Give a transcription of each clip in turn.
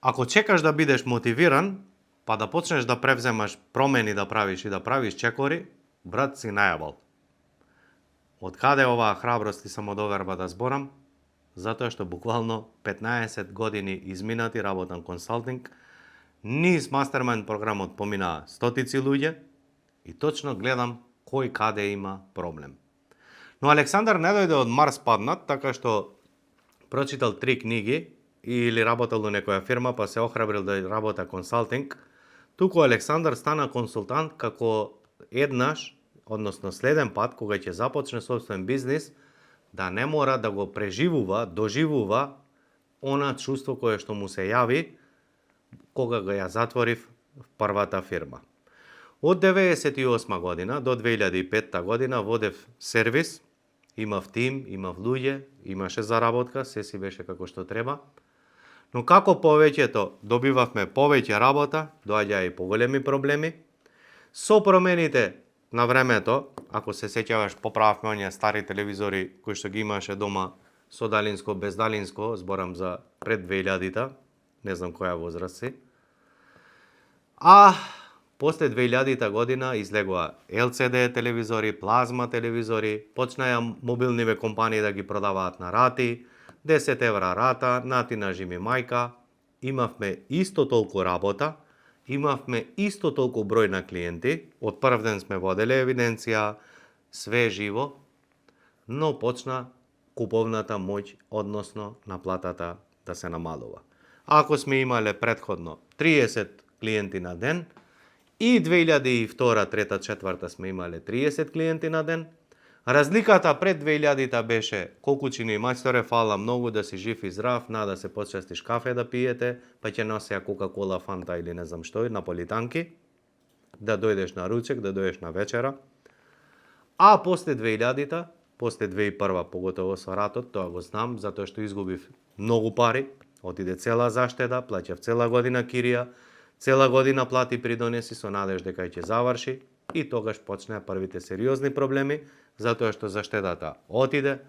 Ако чекаш да бидеш мотивиран, па да почнеш да превземаш промени да правиш и да правиш чекори, брат, си најабал. Од каде оваа храброст и самодоверба да зборам? Затоа што буквално 15 години изминати работам консалтинг, низ мастермајнд програмот поминаа стотици луѓе и точно гледам кој каде има проблем. Но Александар не дојде од Марс паднат, така што прочитал 3 книги или работел во некоја фирма, па се охрабрил да работа консалтинг, туку Александар стана консултант како еднаш, односно следен пат, кога ќе започне собствен бизнис, да не мора да го преживува, доживува она чувство кое што му се јави кога го ја затворив првата фирма. Од 98 година до 2005 година водев сервис, имав тим, имав луѓе, имаше заработка, се си беше како што треба. Но како повеќето добивавме повеќе работа, доаѓаа и поголеми проблеми. Со промените на времето, ако се сеќаваш, поправавме оние стари телевизори кои што ги имаше дома со далинско, без далинско, зборам за пред 2000-та, не знам која возраст си. А после 2000-та година излегоа LCD телевизори, плазма телевизори, почнаја мобилниве компании да ги продаваат на рати, 10 евра рата, нати нажи ми мајка, имавме исто толку работа, имавме исто толку број на клиенти, од прв ден сме воделе евиденција, све живо, но почна куповната моќ, односно наплатата да се намалува. Ако сме имале предходно 30 клиенти на ден, и 2002, 3, 4 сме имале 30 клиенти на ден, разликата пред 2000-та беше колку чини мајсторе, фала многу, да си жив и здрав, да се почестиш кафе да пиете, па ќе носеа Кока-кола, Фанта или не знам што, наполитанки, да дојдеш на ручек, да дојдеш на вечера. А после 2000-та, после 2001 поготово со ратот, тоа го знам, затоа што изгубив многу пари, отиде цела заштеда, плаќав цела година кирија, цела година плати придонеси со надеж дека ќе заврши, и тогаш почнеа првите сериозни проблеми, затоа што заштедата отиде,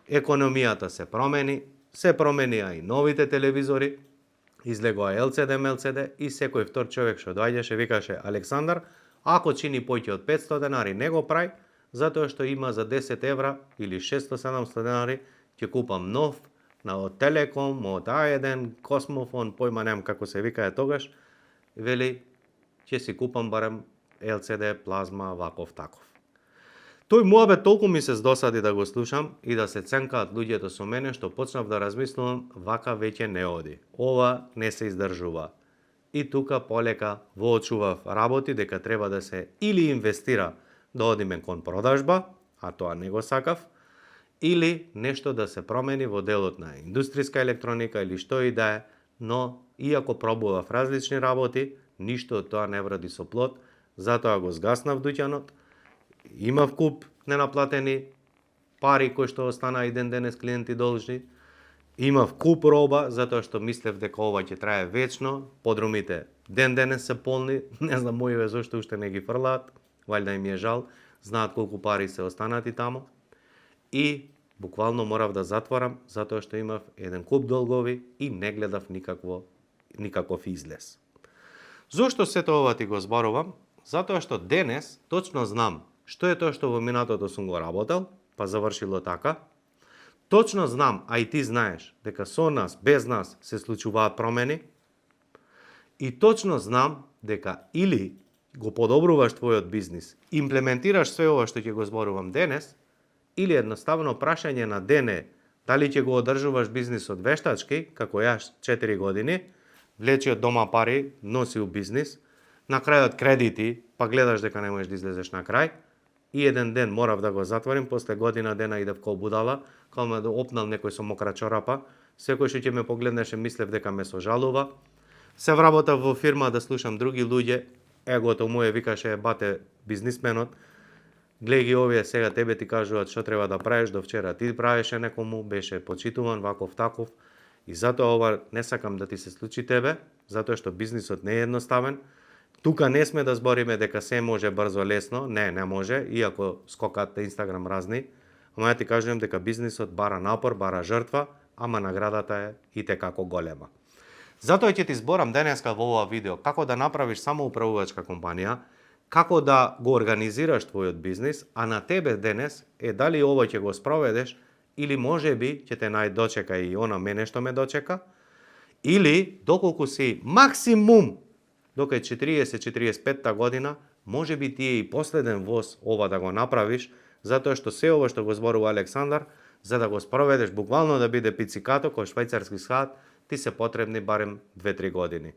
економијата се променија и новите телевизори, излегоа LCD, MLCD и секој втор човек што доаѓаше викаше: Александар, ако чини поќе од 500 денари не го прај, затоа што има за 10 евра или 600-700 денари ќе купам нов, од Телеком, од А1, Космофон, појма немам како се викае тогаш, вели, ќе си купам барем LCD, плазма, ваков, таков. Тој муабет толку ми се здосади да го слушам и да се ценкаат луѓето со мене, што почнав да размислувам, вака веќе не оди. Ова не се издржува. И тука полека воочував работи дека треба да се или инвестира да одиме кон продажба, а тоа не го сакав, или нешто да се промени во делот на индустријска електроника или што и да е, но иако пробував различни работи, ништо од тоа не вроди со плод, затоа го згаснав дуќанот, имав куп ненаплатени пари кои што останаа и ден денес клиенти должни, имав куп роба затоа што мислев дека ова ќе трае вечно, подрумите ден денес се полни, не знам моиве зошто уште не ги фрлаат, валјда им е жал, знаат колку пари се останати тамо, и буквално морав да затворам затоа што имав еден куп долгови и не гледав никаков излез. Зошто сето ова ти го зборувам? Затоа што денес точно знам што е тоа што во минатото сум го работел, па завршило така. Точно знам, а и ти знаеш, дека со нас, без нас се случуваат промени. И точно знам дека или го подобруваш твојот бизнис, имплементираш све ова што ќе го зборувам денес, или едноставно прашање на дене дали ќе го одржуваш бизнисот вештачки, како јас 4 години, влечи од дома пари, носи у бизнис, на крајот кредити, па гледаш дека не можеш да излезеш на крај, и еден ден морав да го затворим, после година дена идев као будала, као ме опнал некој со мокра чорапа, секој што ќе ме погледнеше мислев дека ме сожалува. Се вработав во фирма да слушам други луѓе, егото му викаше: бате бизнисменот, гледај ги овие сега, тебе ти кажуваат што треба да правиш, до вчера ти правеше некому, беше почитуван, ваков таков, и затоа ова не сакам да ти се случи тебе, затоа што бизнисот не е едноставен. Тука не сме да збориме дека се може брзо, лесно, не може, иако скокат на Инстаграм разни, ама ја ти кажувам дека бизнисот бара напор, бара жртва, ама наградата е и те како голема. Затоа ќе ти зборам денеска во ова видео како да направиш самоуправувачка компанија, како да го организираш твојот бизнис, а на тебе денес е дали ово ќе го спроведеш или можеби ќе те најдочека и она мене што ме дочека, или доколку си максимум дока 40-45 година, можеби ти е и последен воз ова да го направиш, затоа што се ова што го зборува Александар, за да го спроведеш буквално да биде пицикато кој швајцарски сад, ти се потребни барем 2-3 години.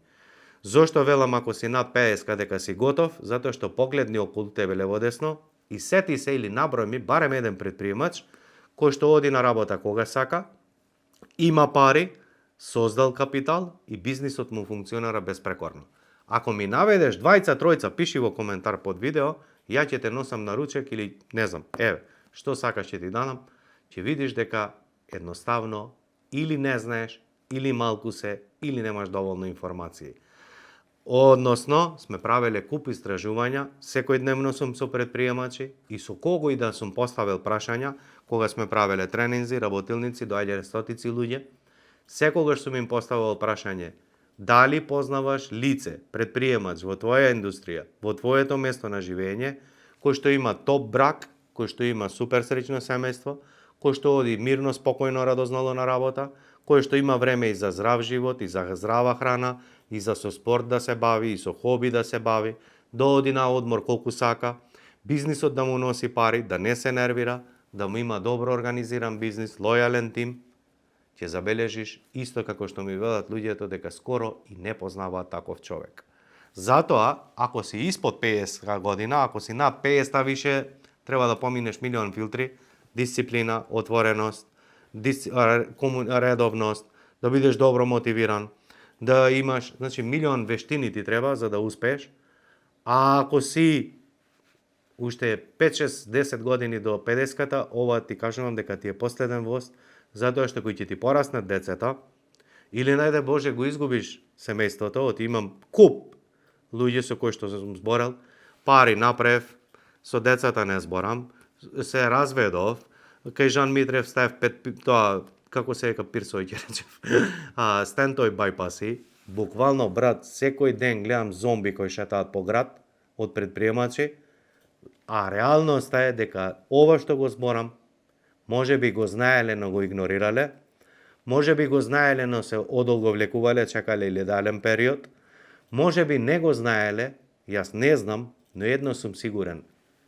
Зошто велам ако си над 50 дека си готов? Затоа што погледни околу тебе леводесно и сети се или наброј ми барем еден предприемач кој што оди на работа кога сака, има пари, создал капитал и бизнисот му функционира безпрекорно. Ако ми наведеш двајца, тројца, пиши во коментар под видео, ја ќе те носам на ручек или не знам, еве, што сакаш ќе ти дадам, ќе видиш дека едноставно или не знаеш, или малку се, или немаш доволно информации. Односно, сме правеле куп истражувања, секојдневно сум со предприемачи и со кого и да сум поставил прашања, кога сме правеле тренинзи, работилници, доаѓале стотици луѓе, секогаш сум им поставил прашање, дали познаваш лице, предприемач во твоја индустрија, во твоето место на живење, кој што има топ брак, кој што има супер среќно семејство, кој што оди мирно, спокојно, радознало на работа, кој што има време и за здрав живот, и за здрава храна, и за со спорт да се бави, и со хоби да се бави, да оди на одмор колку сака, бизнисот да му носи пари, да не се нервира, да му има добро организиран бизнис, лојален тим, ќе забележиш исто како што ми велат луѓето дека скоро и не познаваат таков човек. Затоа, ако си испод 50 година, ако си над 50 више, треба да поминеш милион филтри, дисциплина, отвореност, редовност, да бидеш добро мотивиран, да имаш, значи милион вештини ти треба за да успееш. А ако си уште 5-6-10 години до 50-ката, ова ти кажувам дека ти е последен воз, затоа што кој ќе ти пораснат децата, или најде Боже го изгубиш семејството, оти имам куп луѓе со кои што сум зборел, пари направив, со децата не зборам, се разведов, кај Жан Митрев ставив тоа, како се ека пирсој ќе речев, стентој бајпаси, буквално брат, секој ден гледам зомби кои шетаат по град од предприемачи, а реалноста е дека ова што го зборам, може би го знаеле, но го игнорирале, може би го знаеле, но се одолго влекувале, чекале или дален период, може би не го знаеле, јас не знам, но едно сум сигурен,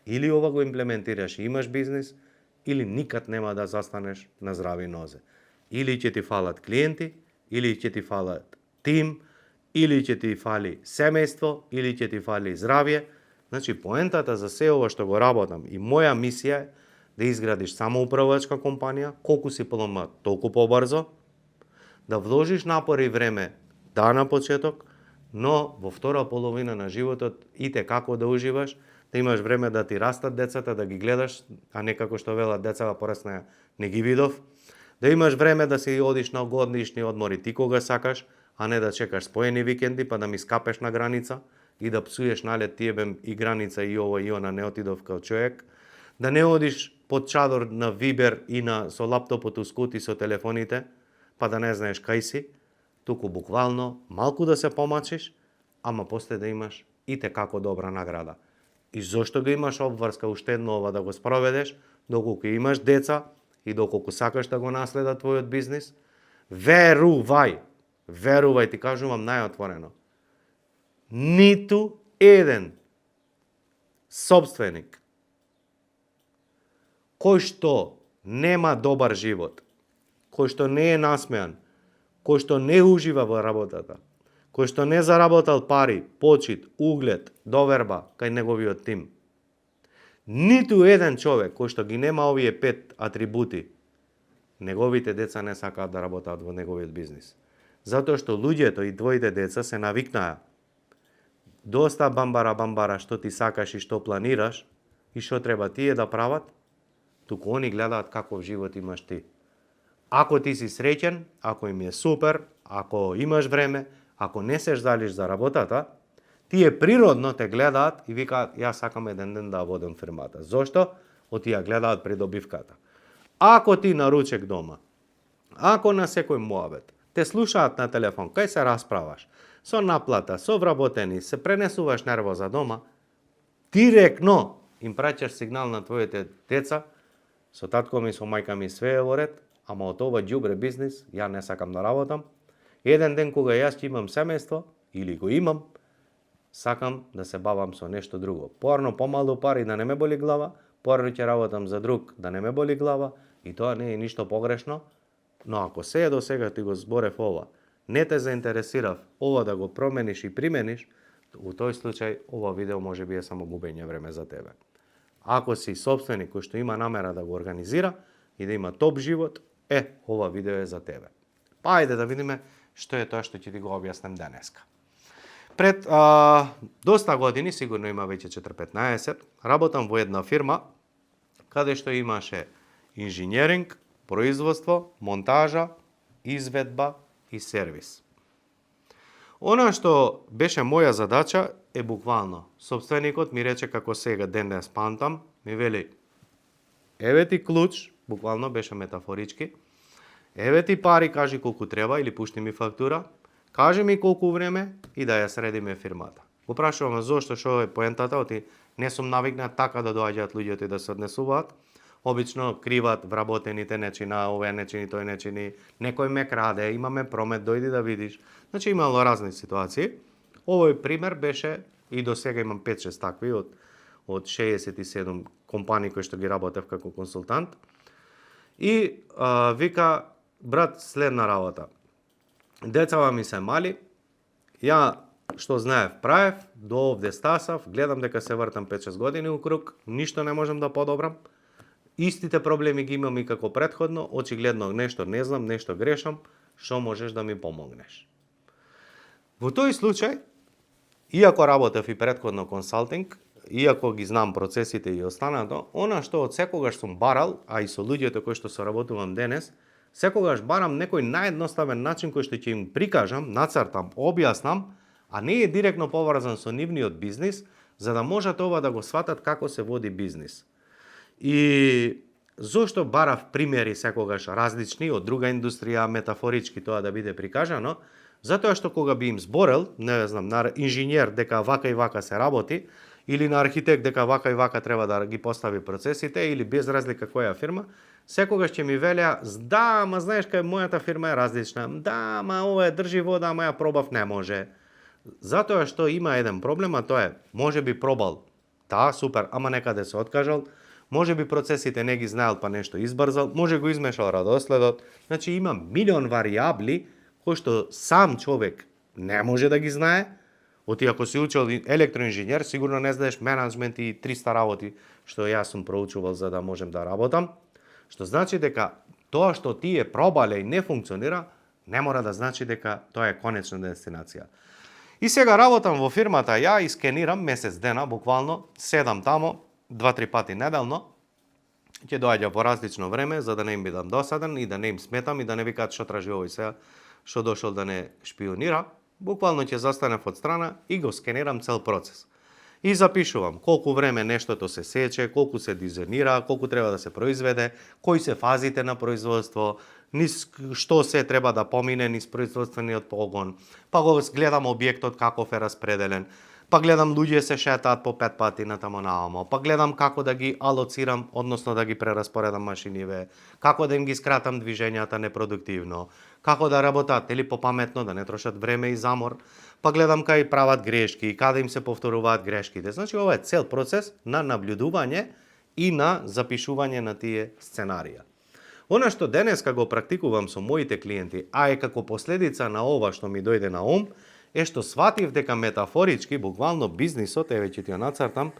или ова го имплементираш и имаш бизнис, или никад нема да застанеш на здрави нозе. Или ќе ти фалат клиенти, или ќе ти фалат тим, или ќе ти фали семејство, или ќе ти фали здравје. Значи, поентата за се ова што го работам и моја мисија е да изградиш самоуправувачка компанија, колку си поломат, толку побрзо, да вложиш напор и време да на почеток, но во втора половина на животот ите како да уживаш, да имаш време да ти растат децата, да ги гледаш, а не како што велат децата порасна не ги видов, да имаш време да си одиш на годишни одмори ти кога сакаш, а не да чекаш споени викенди па да ми скапеш на граница и да псуеш налет ти ебем и граница и ова и она, не отидов као човек, да не одиш под чадор на Вибер и на со лаптопот ускут и со телефоните, па да не знаеш кај си, туку буквално малку да се помачиш, ама после да имаш ите како добра награда. И зошто го имаш обврска уште едно ова да го спроведеш, доколку имаш деца и доколку сакаш да го наследат твојот бизнис, верувај, ти кажувам најотворено, ниту еден собственик кој што нема добар живот, кој што не е насмеан, кој што не ужива во работата, кој што не заработал пари, почит, углед, доверба кај неговиот тим. Ниту еден човек кој што ги нема овие 5 атрибути, неговите деца не сакаат да работат во неговиот бизнис. Затоа што луѓето и твоите деца се навикнаа. Доста бамбара што ти сакаш и што планираш и што треба тие да прават, туку они гледаат каков живот имаш ти. Ако ти си среќен, ако им е супер, ако имаш време, ако не се жалиш за работата, тие природно те гледаат и викаат, јас сакам еден ден да водам фирмата. Зошто? Отија гледаат придобивката. Ако ти на ручек дома, ако на секој муабет, те слушаат на телефон, кај се расправаш, со наплата, со вработени, се пренесуваш нервоза дома, директно им праќаш сигнал на твоите деца, со татко ми, со мајка ми све е во ред, ама од ова џубре бизнис, ја не сакам да работам. Еден ден кога јас ќе имам семејство, или го имам, сакам да се бавам со нешто друго. Порано помалу пари да не ме боли глава, порано ќе работам за друг да не ме боли глава, и тоа не е ништо погрешно, но ако се до сега ти го зборев ова, не те заинтересирав ова да го промениш и примениш, у тој случај ова видео може би е само губење време за тебе. Ако си собственик кој што има намера да го организира и да има топ живот, ова видео е за тебе. Па ајде да видиме што е тоа што ќе ти го објаснам денеска. Пред доста години, сигурно има веќе 4-15, работам во една фирма каде што имаше инженеринг, производство, монтажа, изведба и сервис. Она што беше моја задача е буквално. Собственикот ми рече како сега денес памтам, ми вели: еве ти клуч, буквално беше метафорички, еве ти пари, кажи колку треба или пушти ми фактура, кажи ми колку време и да ја средиме фирмата. Го прашувам зошто, што е поентата, оти не сум навикнат така да доаѓаат луѓето и да се однесуваат. Обично криват вработените, не чина овој, не чини тој, не чини, некој ме краде, имаме промет, дојди да видиш. Значи имало разни ситуации. Овој пример беше, и до сега имам 5-6 такви од 67 компании кои што ги работев како консултант. И вика: брат, следна работа. Децава ми се мали, ја што знаев правев, до овде стасав, гледам дека се вртам 5-6 години укруг, ништо не можам да подобрам. Истите проблеми ги имам и како претходно, очигледно нешто не знам, нешто грешам, што можеш да ми помогнеш. Во тој случај, иако работев и претходно консалтинг, иако ги знам процесите и останато, она што од секогаш сум барал, а и со луѓето кои што соработувам денес, секогаш барам некој наједноставен начин кој што ќе им прикажам, нацртам, објаснам, а не е директно поврзан со нивниот бизнис, за да можат ова да го сватат како се води бизнис. И зошто барав примери секогаш различни од друга индустрија, метафорички тоа да биде прикажано? Затоа што кога би им зборел, не знам, на инженер дека вака и вака се работи, или на архитект дека вака и вака треба да ги постави процесите, или без разлика која фирма, секогаш ќе ми велеа: да, ама знаеш кај мојата фирма е различна, да, ама ова држи вода, ама ја пробав, не може. Затоа што има еден проблем, а тоа е, може би пробал, да, супер, ама некаде се откажал, може би процесите не ги знаел па нешто избрзал, може го измешал радоследот, значи има милион варијабли кои што сам човек не може да ги знае. Оти ако си учел електроинженер, сигурно не знаеш менеджмент и 300 работи што јас сум проучувал за да можем да работам, што значи дека тоа што тие пробале и не функционира, не мора да значи дека тоа е конечна дестинација. И сега работам во фирмата, ја и скенирам месец дена, буквално, седам тамо, 2-3 пати неделно, ќе доаѓа во различно време, за да не им бидам досаден и да не им сметам и да не викаат што тражи овој сега, што дошол да не шпионира. Буквално ќе застанев од страна и го скенирам цел процес. И запишувам колку време нештото се сече, колку се дизајнира, колку треба да се произведе, кои се фазите на производство, низ што се треба да помине низ производствениот погон, па го гледам објектот каков е распределен, па гледам луѓе се шетаат по 5 пати натамо наомо, па гледам како да ги алоцирам, односно да ги прераспоредам машиниве, како да им ги скратам движењата непродуктивно, како да работат или попаметно, да не трошат време и замор, па гледам кај прават грешки, каде им се повторуваат грешките. Значи ова е цел процес на наблюдување и на запишување на тие сценарија. Она што денеска го практикувам со моите клиенти, а е како последица на ова што ми дојде на ум, е што сватив дека метафорички, буквално бизнисот, еве ќе ти ја нацртам,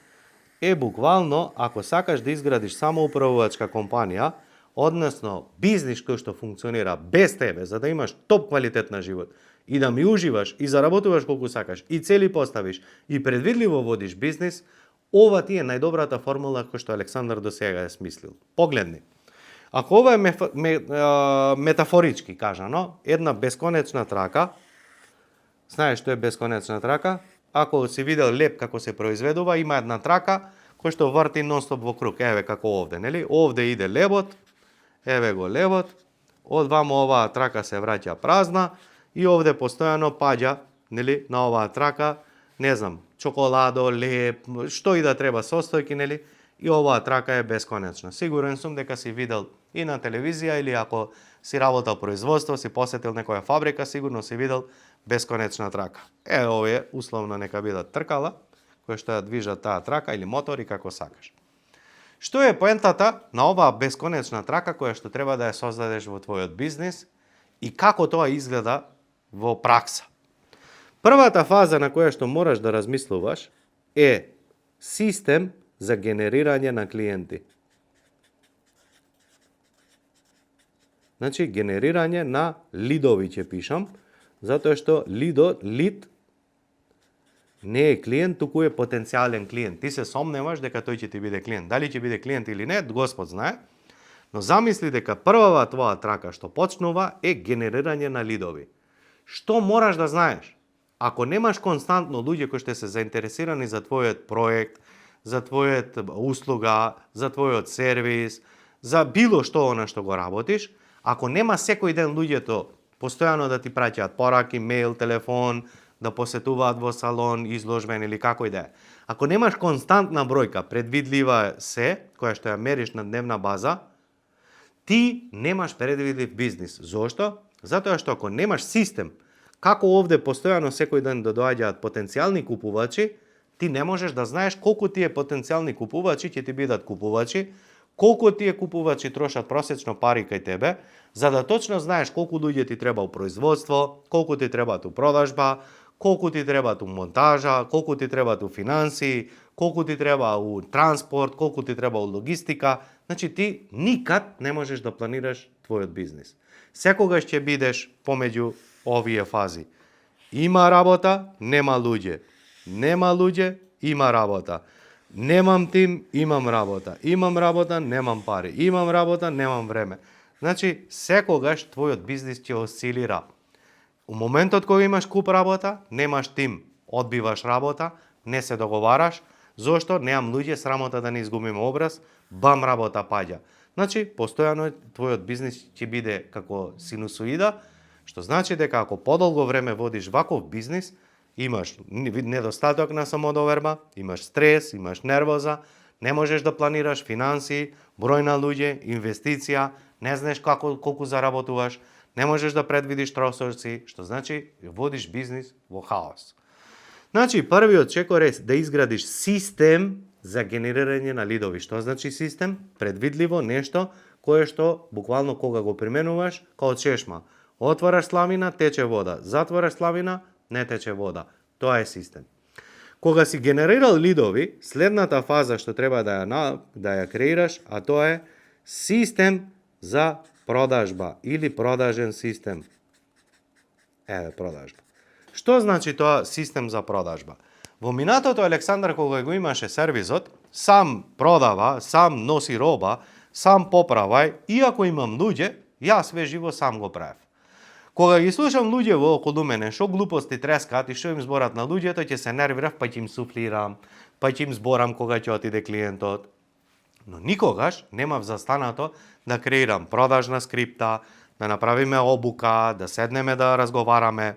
е буквално ако сакаш да изградиш самоуправувачка компанија, односно бизнис кој што функционира без тебе, за да имаш топ квалитет на живот и да ми уживаш и заработуваш колку сакаш и цели поставиш и предвидливо водиш бизнис, ова ти е најдобрата формула која што Александар до сега е смислил. Погледни. Ако ова е метафорички кажано, една бесконечна трака, знаеш што е бесконечна трака? Ако си видел леп како се произведува, има една трака која што врти нонстоп во круг. Еве како овде, нели? Овде иде лебот, еве го лебот, од ваму оваа трака се враќа празна и овде постојано паѓа, нели, на оваа трака, не знам, чоколадо, леп, што и да треба состојки, нели, и оваа трака е бесконечна. Сигурен сум дека си видел и на телевизија или ако си работел производство, си посетил некоја фабрика, сигурно си видел бесконечна трака. Овие условно нека бидат тркала, кои што ја движат таа трака или мотори како сакаш. Што е поентата на оваа бесконечна трака која што треба да ја создадеш во твојот бизнис и како тоа изгледа во пракса? Првата фаза на која што мораш да размислуваш е систем за генерирање на клиенти. Значи, генерирање на лидови ќе пишам, затоа што лид не е клиент, туку е потенцијален клиент. Ти се сомневаш дека тој ќе ти биде клиент. Дали ќе биде клиент или не, Господ знае. Но замисли дека првава твоја трака што почнува е генерирање на лидови. Што мораш да знаеш? Ако немаш константно луѓе кои што се заинтересирани за твојот проект, за твојот услуга, за твојот сервис, за било што она што го работиш, ако нема секој ден луѓето постојано да ти праќаат пораки, мејл, телефон, да посетуваат во салон, изложбен или како и да е. Ако немаш константна бројка, предвидлива се, која што ја мериш на дневна база, ти немаш предвидлив бизнис. Зошто? Затоа што ако немаш систем, како овде постојано секој ден да доаѓаат потенцијални купувачи, ти не можеш да знаеш колку тие потенцијални купувачи ќе ти бидат купувачи, колку тие купувачи трошат просечно пари кај тебе, за да точно знаеш колку луѓе ти треба у производство, колку ти требаат у продажба, колку ти требаат у монтажа, колку ти требаат у финансии, колку ти треба у транспорт, колку ти треба у логистика. Значи ти никад не можеш да планираш твојот бизнис. Секогаш ќе бидеш помеѓу овие фази. Има работа, нема луѓе. Нема луѓе, има работа. Немам тим, имам работа. Имам работа, немам пари. Имам работа, немам време. Значи, секогаш твојот бизнис ќе осцилира. У моментот кога имаш куп работа, немаш тим, одбиваш работа, не се договараш, зошто немам луѓе, срамота да не изгубиме образ, бам работа паѓа. Значи, постојано твојот бизнис ќе биде како синусоида, што значи дека ако подолго време водиш ваков бизнис, имаш недостаток на самодоверба, имаш стрес, имаш нервоза, не можеш да планираш финансии, број на луѓе, инвестиција, не знаеш колку заработуваш, не можеш да предвидиш трошоци, што значи водиш бизнис во хаос. Значи, првиот чекор е да изградиш систем за генерирање на лидови. Што значи систем? Предвидливо нешто кое што буквално кога го применуваш, као чешма. Отвараш сламина, тече вода. Затвораш сламина, не тече вода. Тоа е систем. Кога си генерирал лидови, следната фаза што треба да ја креираш, а тоа е систем за продажба или продажен систем. Продажба. Што значи тоа систем за продажба? Во минатото Александар кога го имаше сервизот, сам продава, сам носи роба, сам поправај, иако имам луѓе, јас све живо сам го правев. Кога ги слушам луѓе во околу мене, што глупости трескаат и што им зборат на луѓето, ќе се нервирав, па ќе им суфлирам, па ќе им зборам кога ќе отиде клиентот. Но никогаш немав застанато да креирам продажна скрипта, да направиме обука, да седнеме да разговараме.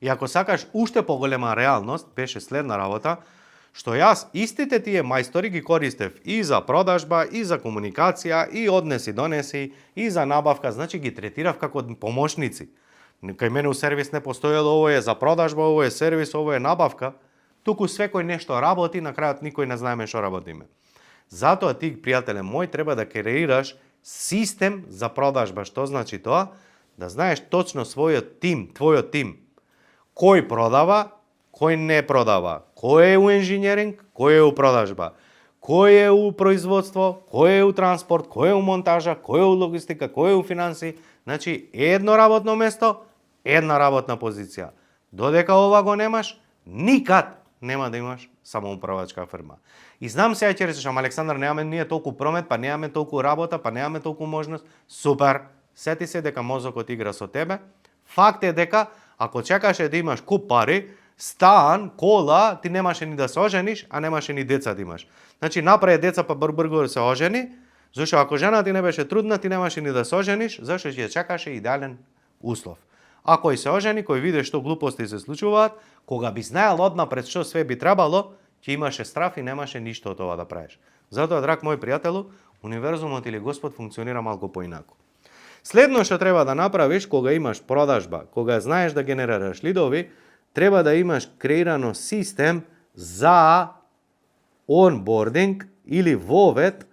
И ако сакаш уште поголема реалност, беше следна работа, што јас истите тие мајстори ги користев и за продажба, и за комуникација, и однеси донеси, и за набавка, значи ги третирав како помошници. Кај мене у сервис не постоело ово е за продажба, ово е сервис, ово е набавка, туку свекој нешто работи, на крајот никој не знаеме што работиме. Затоа ти, пријателе мој, треба да креираш систем за продажба. Што значи тоа? Да знаеш точно својот тим, твојот тим. Кој продава, кој не продава, кој е у инженеринг, кој е у продажба, кој е у производство, кој е у транспорт, кој е у монтажа, кој е у логистика, кој е у финанси. Значи, едно работно место, една работна позиција. Додека ова го немаш, никад нема да имаш самоуправачка фирма. И знам сега ќе речеш, Александар, немаме ние толку промет, па немаме толку работа, па немаме толку можност. Супер, сети се дека мозокот игра со тебе. Факт е дека, ако чекаше да имаш куп пари, стан, кола, ти немаше ни да се ожениш, а немаше ни деца да имаш. Значи, направи деца па бргор се ожени, Зашто ако жена ти не беше трудна, ти немаше ни да се ожениш, зашто ќе чекаше идеален услов. А кој се ожени, кој види што глупости се случуваат, кога би знаел однапред што све би требало, ќе имаше страф и немаше ништо од това да правиш. Затоа, драг мој пријателу, универзумот или Господ функционира малку поинаку. Следно што треба да направиш кога имаш продажба, кога знаеш да генерираш лидови, треба да имаш креирано систем за онбординг или вовед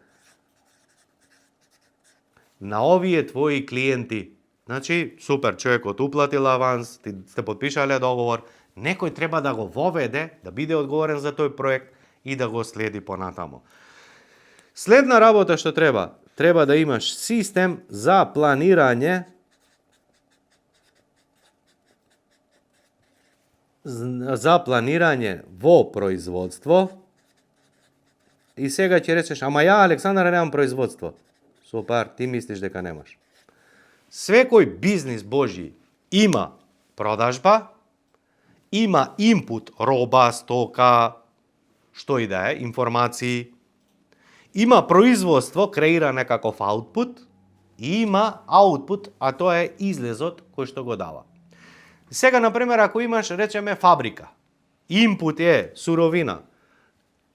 на овие твои клиенти. Значи, супер, човекот уплатил аванс, ти сте подпишале договор, некој треба да го воведе, да биде одговорен за тој проект и да го следи понатамо. Следна работа што треба да имаш систем за планирање во производство. И сега ќе речеш, ама ја, Александар, немам производство. Супер, ти мислиш дека немаш. Секој бизнис Божи има продажба, има инпут, роба, стока, што и да е, информации, има производство, креира некаков аутпут, и има аутпут, а тоа е излезот кој што го дава. Сега, например, ако имаш, речеме, фабрика, инпут е суровина,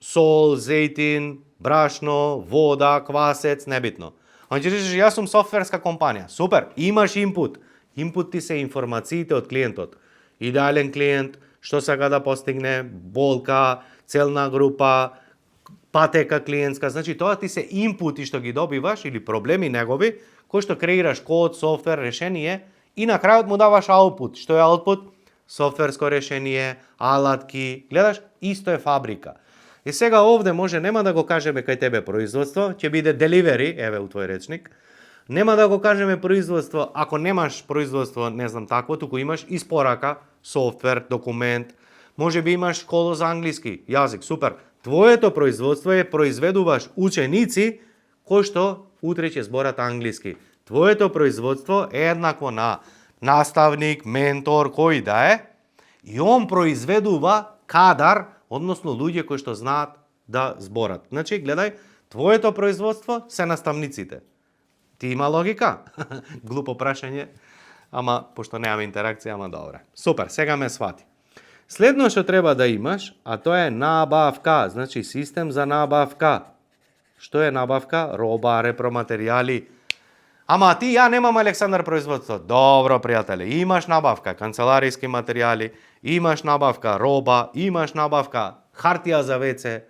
сол, зејтин, брашно, вода, квасец, небитно. Он ќе речеш, јас сум софтверска компанија. Супер, имаш инпут. Инпут ти се информациите од клиентот. Идеален клиент, што сака да постигне, болка, целна група, патека клиентска. Значи, тоа ти се инпути што ги добиваш или проблеми негови, кои што креираш код, софтвер, решение и на крајот му даваш аутпут. Што е аутпут? Софтверско решение, алатки. Гледаш, исто е фабрика. И сега овде може нема да го кажеме кај тебе производство, ќе биде delivery, еве у твој речник. Нема да го кажеме производство, ако немаш производство, не знам такво, туку имаш испорака, софтвер, документ, може би имаш школа за англиски, јазик, супер. Твоето производство е произведуваш ученици кои што утре ќе зборат англиски. Твоето производство е еднакво на наставник, ментор, кој да е, и он произведува кадар, односно луѓе кои што знаат да зборат. Значи, гледај, твоето производство се наставниците. Ти има логика? Глупо прашање, ама пошто немаме интеракција, ама добре. Супер, сега ме свати. Следно што треба да имаш, а тоа е набавка, значи систем за набавка. Што е набавка? Роба, репроматеријали. Ама ти, ја немам, Александар, производство. Добро, пријателе, имаш набавка, канцеларијски материјали, имаш набавка роба, имаш набавка хартија за WC.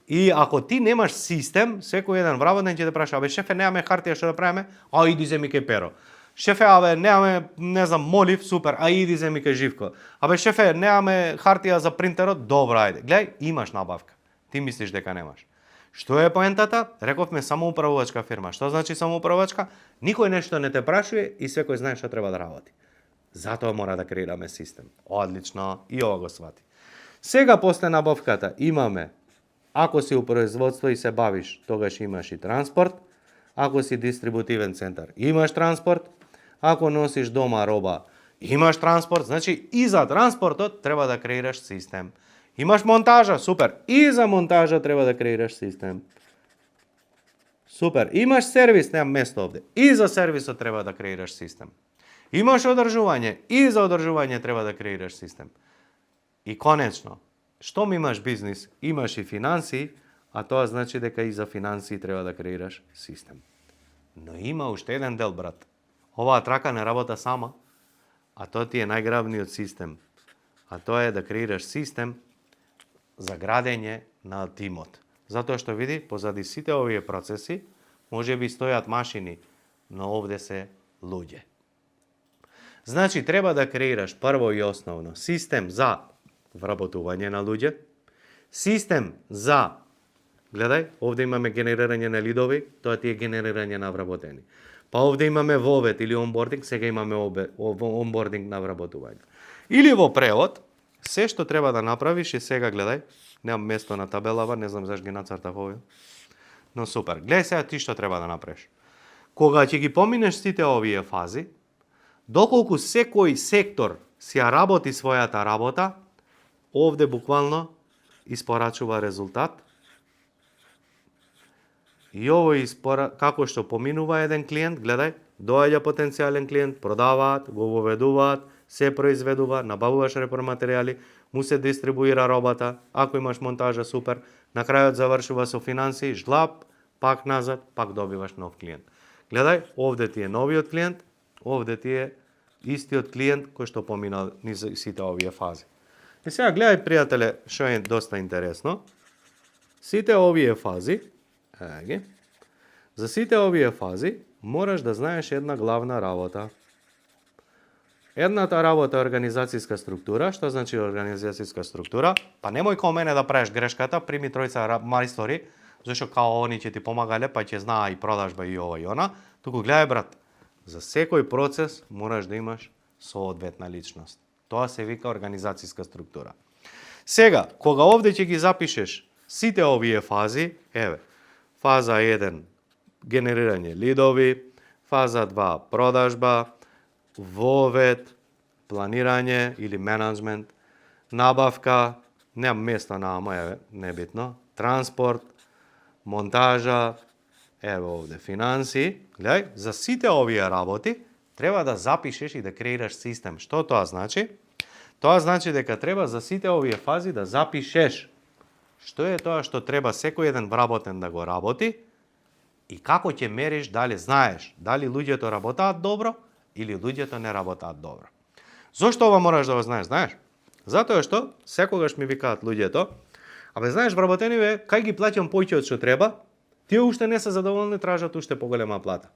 И ако ти немаш систем, секој еден вработник ќе те праша, абе шефе, немаме хартија, што да правиме? А иди земи кај Перо. Шефе, абе немаме, не знам, молив, супер, а иди земи кај Живко. Абе шефе, немаме хартија за принтерот, добро, ајде. Гледај, имаш набавка. Ти мислиш дека немаш. Што е поентата? Рековме самоуправувачка фирма. Што значи самоуправувачка? Никој нешто не те прашува и секој знае што треба да работи. Затоа мора да креираме систем. Одлично, и ова го свати. Сега после набавката имаме, ако си у производство и се бавиш, тогаш имаш и транспорт. Ако си дистрибутивен центар, имаш транспорт. Ако носиш дома роба, имаш транспорт. Значи и за транспортот треба да креираш систем. Имаш монтажа, супер. И за монтажа треба да креираш систем. Супер. Имаш сервис, немам место овде. И за сервисот треба да креираш систем. Имаш одржување, и за одржување треба да креираш систем. И конечно, штом имаш бизнис, имаш и финансии, а тоа значи дека и за финансии треба да креираш систем. Но има уште еден дел, брат. Оваа трака не работа сама, а тоа ти е најгравниот систем. А тоа е да креираш систем за градење на тимот. Затоа што види, позади сите овие процеси, може би стојат машини, но овде се луѓе. Значи, треба да креираш прво и основно систем за вработување на луѓе, систем за, гледај, овде имаме генерирање на лидови, тоа ти е генерирање на вработени. Па овде имаме вовет или онбординг, сега имаме онбординг на вработување. Или во превод, се што треба да направиш и сега гледај, немам место на табелава, не знам зашто ги нацртав овие. Но супер, гледај сега ти што треба да направиш. Кога ќе ги поминеш сите овие фази, доколку секој сектор си ја работи својата работа, овде буквално испорачува резултат И како што поминува еден клиент, гледај, доаѓа потенцијален клиент, продаваат, го воведуваат, се произведува, набавуваш репроматеријали, му се дистрибуира робата, ако имаш монтажа, супер, на крајот завршува со финансии, жлап, пак назад, пак добиваш нов клиент. Гледај, овде ти е новиот клиент, овде ти е истиот клиент кој што помина низ сите овие фази. И сега гледај, пријателе, што е доста интересно. Сите овие фази, за сите овие фази мораш да знаеш една главна работа. Едната работа е организацијска структура. Што значи организацијска структура? Па немој као мене да правиш грешката, прими тројца мајстори, зашто као они ќе ти помагале, па ќе знаа и продажба и ова и она. Туку гледај, брат, за секој процес мораш да имаш соодветна личност. Тоа се вика организацијска структура. Сега, кога овде ќе ги запишеш сите овие фази, фаза 1 генерирање лидови, фаза 2 продажба, вовед, планирање или менеджмент, набавка, немам место на ама, небитно, транспорт, монтажа, овде финанси, гледај, за сите овие работи треба да запишеш и да креираш систем. Што тоа значи? Тоа значи дека треба за сите овие фази да запишеш што е тоа што треба секој еден вработен да го работи и како ќе мериш дали знаеш, дали луѓето работаат добро или луѓето не работаат добро. Зошто ова мораш да го знаеш? Знаеш? Затоа што секогаш ми викаат луѓето, знаеш, вработениве, кај ги плаќам поиќе од што треба, тие уште не се задоволни, тражат уште поголема плата.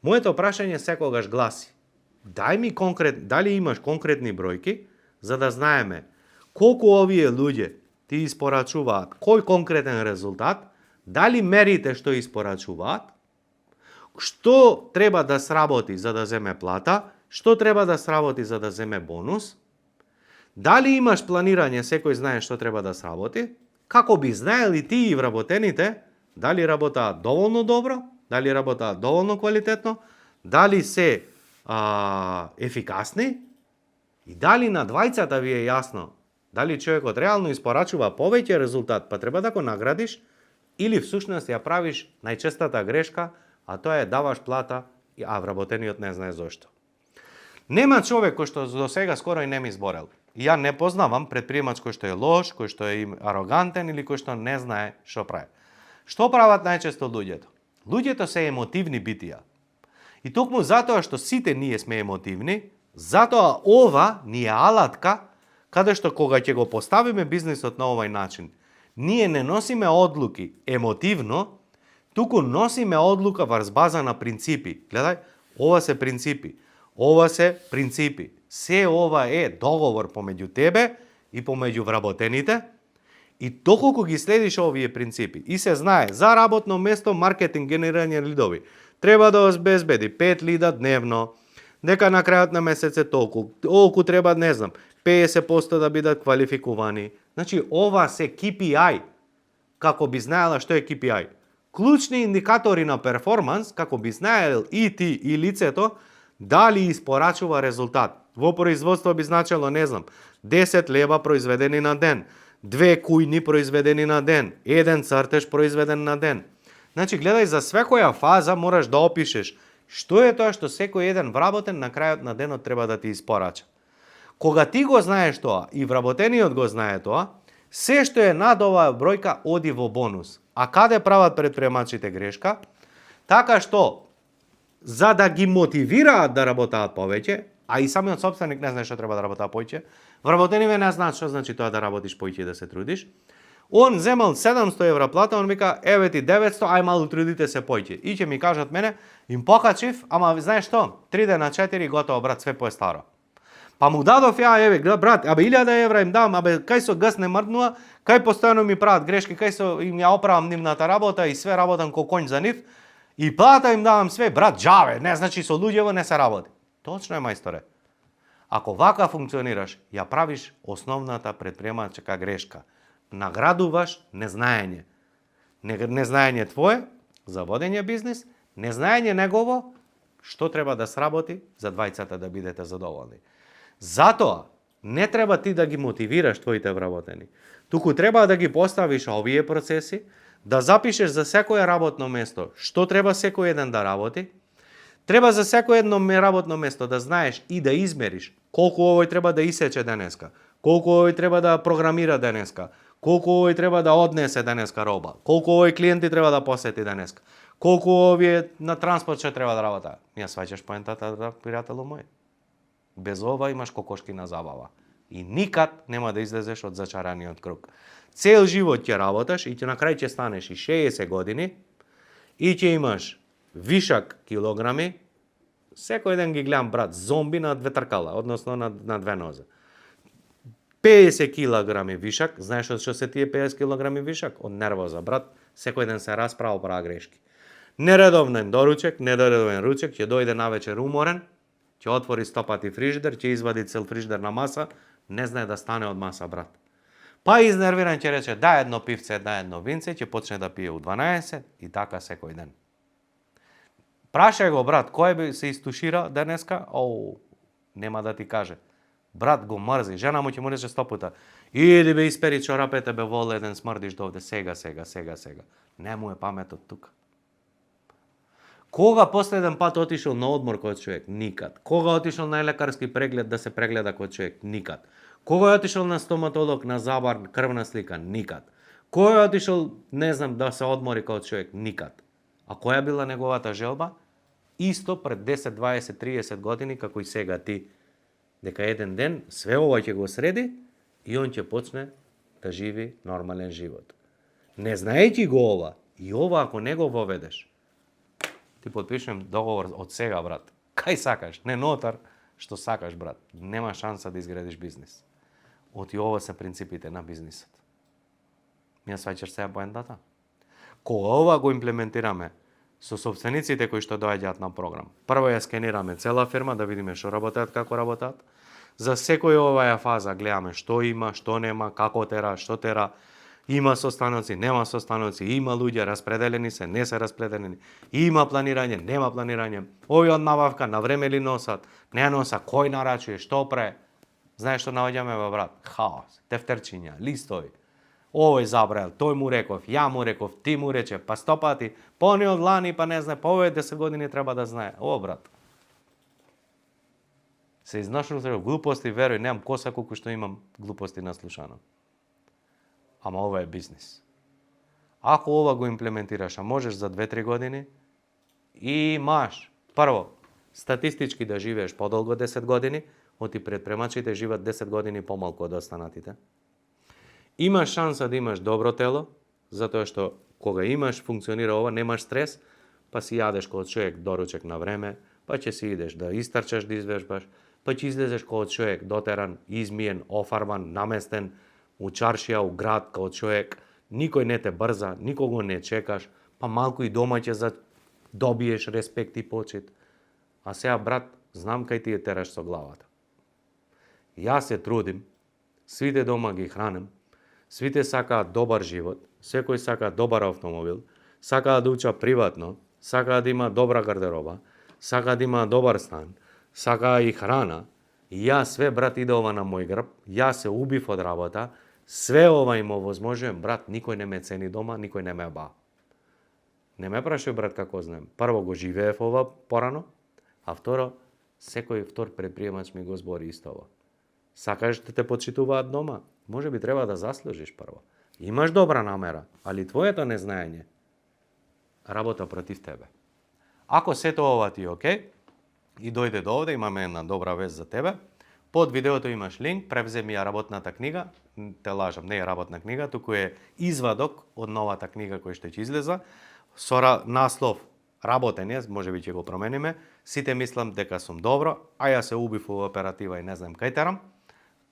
Моето прашање секогаш гласи: дај ми дали имаш конкретни бројки за да знаеме колку овие луѓе ти испорачуваат, кој конкретен резултат, дали мерите што испорачуваат, што треба да сработи за да земе плата, што треба да сработи за да земе бонус, дали имаш планирање, секој знае што треба да сработи, како би знаели ти и вработените, дали работаат доволно добро, дали работаат доволно квалитетно, дали се ефикасни и дали на двајцата ви е јасно дали човекот реално испорачува повеќе резултат, па треба да го наградиш, или всушност ја правиш најчестата грешка, а тоа е даваш плата, а вработениот не знае зошто. Нема човек кој што до сега скоро и не ми изборел. Ја не познавам предприемач кој што е лош, кој што е арогантен или кој што не знае што прави. Што прават најчесто луѓето? Луѓето се емотивни битија. И токму затоа што сите ние сме емотивни, затоа ова ни е алатка каде што кога ќе го поставиме бизнисот на овај начин, ние не носиме одлуки емотивно, туку носиме одлука врз база на принципи. Гледај, ова се принципи. Ова се принципи. Се ова е договор помеѓу тебе и помеѓу вработените. И доколку ги следиш овие принципи и се знае за работно место, маркетинг, генерирање лидови, треба да обезбеди 5 лида дневно, дека на крајот на месец е толку треба, не знам, 50% да бидат квалификувани. Значи, ова се KPI, како би знаела што е KPI. Клучни индикатори на перформанс, како би знаел и ти и лицето, дали испорачува резултат. Во производство би значело, не знам, 10 лева произведени на ден, 2 кујни произведени на ден, 1 цртеж произведен на ден. Значи, гледај, за свекоја фаза мораш да опишеш што е тоа што секој еден вработен на крајот на денот треба да ти испорача. Кога ти го знаеш тоа и вработениот го знае тоа, се што е над оваа бројка оди во бонус. А каде прават предприемачите грешка? Така што, за да ги мотивираат да работаат повеќе, а и самиот сопственик не знае што треба да работа повеќе, вработениве не знаат што значи тоа да работиш повеќе и да се трудиш, он земал 700 евра плата, он вика, еве ти 900, ај малку трудите се повеќе. И ќе ми кажат мене, им покачив, ама знаеш што, 3 дена 4 готово, брат, све пое старо. Па му дадов ја, еве, брат, 1000 евра им дам, кај со газ не мрднува, кај постојано ми прават грешки, кај со им ја оправам нивната работа и све работам ко конј за нив, и плата им давам све, брат, џаве, не значи со луѓево не се работи. Точно е, мајсторе. Ако вака функционираш, ја правиш основната предприемачка грешка. Наградуваш незнаење. Незнаење твое за водење бизнис, незнаење негово што треба да сработи за двајцата да бидете задоволни. Затоа не треба ти да ги мотивираш твоите вработени. Туку треба да ги поставиш овие процеси, да запишеш за секое работно место што треба секој еден да работи. Треба за секој едно работно место да знаеш и да измериш колку овој треба да исече денеска, колку овој треба да програмира денеска, колку овој треба да однесе денеска роба, колку овој клиенти треба да посети денеска, колку овие на транспорт ќе треба да работат. Ја сваќаш поентата, пријателу мој. Без ова имаш кокошки на забава. И никад нема да излезеш од зачараниот круг. Цел живот ќе работаш и на крај ќе станеш и 60 години и ќе имаш вишак килограми. Секој ден ги гледам, брат, зомби на две тркала, односно на две нозе. 50 килограми вишак, знаеш што се тие 50 килограми вишак? Од нервоза, брат, секој ден се расправа, правил грешки. Нередовен доручек, нередовен ручек, ќе дојде навечер уморен, ќе отвори стопати фрижидер, ќе извади цел фрижидер на маса, не знае да стане од маса, брат. Па изнервиран ќе рече, дај едно пивце, дај едно винце, ќе почне да пие у 12 и така секој ден. Прашај го, брат, кој би се истушира денеска? Нема да ти каже. Брат го мрзи, жена му ќе му рече 100 пута. Иди бе испери чорапете, бе воле еден смрдиш довде, сега. Не му е паметот тука. Кога последен пат отишол на одмор кој човек? Никад. Кога отишол на лекарски преглед да се прегледа кој човек? Никад. Кога отишол на стоматолог на забар крвна слика? Никад. Кој отишол, не знам, да се одмори кој човек? Никад. А која била неговата желба? Исто пред 10, 20, 30 години, како и сега ти. Дека еден ден све ова ќе го среди и он ќе почне да живи нормален живот. Не знаејќи го ова, и ова ако не го воведеш, ти подпишем договор од сега, брат. Кај сакаш, не нотар, што сакаш, брат. Нема шанса да изградиш бизнис. Оти ова се принципите на бизнисот. Ми ја сваќаш сега поентата? Кога ова го имплементираме со собствениците кои што доаѓаат на програм, прво ја скенираме цела фирма да видиме што работат, како работат. За секој оваа фаза гледаме што има, што нема, како тера, што тера. Има состаноци, нема состаноци, има луѓе, распределени се, не се распределени. Има планирање, нема планирање. Овие од набавка на време ли носат, не носа, кој нарачува, што пре. Знаеш што наоѓаме, брат? Хаос, тефтерчиња, листови. Овој забрал, тој му реков, ја му реков, ти му рече, па 100 пати, па не од лани, па не знае, па овој 10 години треба да знае. Брат. Се изнашнул се глупости, веруј, немам коса колку што имам глупости наслушано. Ама ова е бизнис. Ако ова го имплементираш, а можеш за 2-3 години, имаш, прво, статистички да живееш подолго 10 години, оти предпремачите живеат 10 години помалку од останатите. Имаш шанса да имаш добро тело, затоа што кога имаш, функционира ова, немаш стрес, па си јадеш кога човек доручек на време, па ќе си идеш да истрчаш, да извежбаш, па ќе излезеш кога човек дотеран, измиен, офарбан, наместен, у чаршија, у град, као човек, никој не те брза, никого не чекаш, па малку и дома ќе добиеш респект и почит. А сега, брат, знам кај ти ја тераш со главата. Јас се трудим, свите дома ги хранем, свите сакаат добар живот, секој сака добар автомобил, сакаат да учат приватно, сакаат да има добра гардероба, сакаат да има добар стан, сакаат и храна. И јас све, брат, иде ова на мој грб, јас се убив од работа, све ова им овозможувам, брат, никој не ме цени дома, никој не ме ба. Не ме прашај, брат, како знаем. Прво го живеев ова порано, а второ, секој втор предприемач ми го збори исто ова. Сакаш да те почитуваат дома? Може би треба да заслужиш прво. Имаш добра намера, али твоето незнаење работа против тебе. Ако сето ова ти е окей, и дојде до овде, имаме една добра вест за тебе. Под видеото имаш линк, превземи ја работната книга, те лажам, не е работна книга, туку е извадок од новата книга која што ќе излеза, со наслов работен е, може би ќе го промениме, сите мислам дека сум добро, а ја се убив во оператива и не знам кај терам.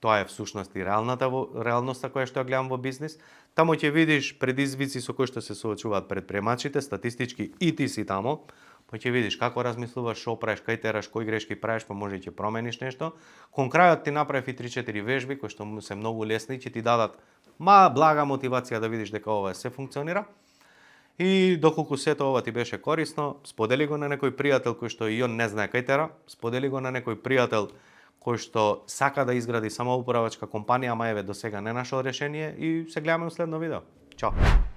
Тоа е всушност и реалноста која што ја гледам во бизнис. Таму ќе видиш предизвици со кои што се соочуваат предприемачите, статистички и ти си таму, па ќе видиш како размислуваш, што правиш, кај тераш, кои грешки правиш, па може ќе промениш нешто. Кон крајот ти направив и 3-4 вежби кои што се многу лесни, ќе ти дадат блага мотивација да видиш дека ова се функционира. И доколку сето ова ти беше корисно, сподели го на некој пријател кој што и он не знае кај тера, сподели го на некој пријател кој што сака да изгради самоуправачка компанија, ама еве до сега не нашол решение и се гледаме во следно видео. Чао!